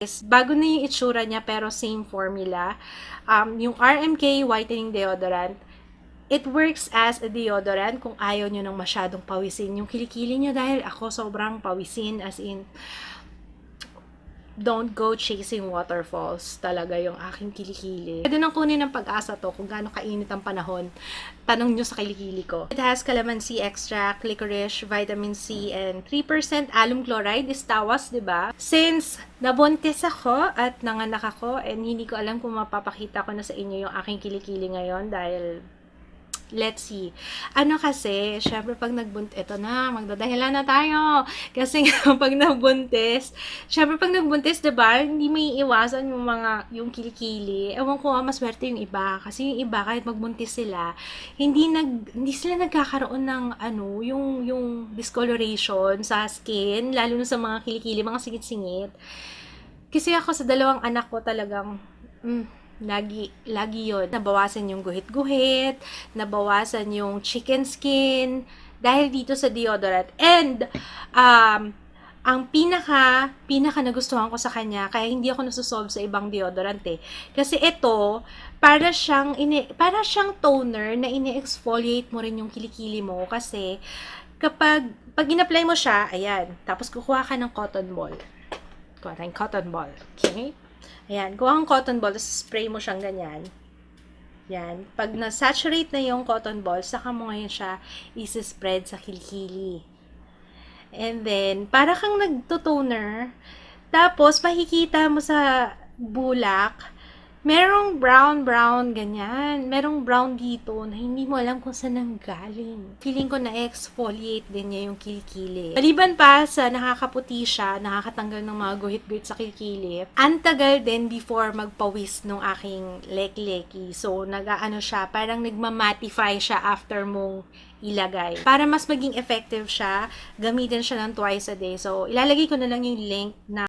Bago na yung itsura niya pero same formula. Yung RMK Whitening Deodorant, it works as a deodorant kung ayaw nyo nang masyadong pawisin yung kilikili nyo, dahil ako sobrang pawisin, as in don't go chasing waterfalls talaga yung aking kilikili. Pwede nang kunin ng Pag-asa to kung gaano kainit ang panahon. Tanong nyo sa kilikili ko. It has calamansi extract, licorice, vitamin C, and 3% alum chloride is tawas, diba? Since nabuntis ako at nanganak ako, and hindi ko alam kung mapapakita ko na sa inyo yung aking kilikili ngayon dahil let's see. Ano kasi, syempre pag nagbuntis, eto na, magdadahilan na tayo. Kasi pag nagbuntis, syempre pag nagbuntis, diba, hindi may iwasan yung kilikili. Ewan ko, maswerte yung iba. Kasi yung iba, kahit magbuntis sila, hindi sila nagkakaroon ng, yung discoloration sa skin, lalo na sa mga kilikili, mga singit-singit. Kasi ako sa dalawang anak ko talagang, lagi yun. Nabawasan yung guhit-guhit, nabawasan yung chicken skin, dahil dito sa deodorant. And, ang pinaka nagustuhan ko sa kanya, kaya hindi ako nasusolve sa ibang deodorant Kasi ito, para siyang toner na ini-exfoliate mo rin yung kilikili mo. Kasi, pag in-apply mo siya, ayan, tapos kukuha ka ng cotton ball. Okay? Ayan, kuha kang cotton ball, tapos spray mo siyang ganyan. Yan. Pag na-saturate na yung cotton ball, saka mo ngayon siya isi-spread sa kilikili. And then, para kang nagto-toner, tapos makikita mo sa bulak, merong brown, ganyan. Merong brown dito na hindi mo alam kung saan nang galing. Feeling ko na-exfoliate din niya yung kilikili. Maliban pa sa nakakaputi siya, nakakatanggal ng mga guhit-guhit sa kilikili, antagal din before magpawis nung aking leki-leki. So, siya, parang nagmamatify siya after mong ilagay. Para mas maging effective siya, gamitin siya ng twice a day. So, ilalagay ko na lang yung link na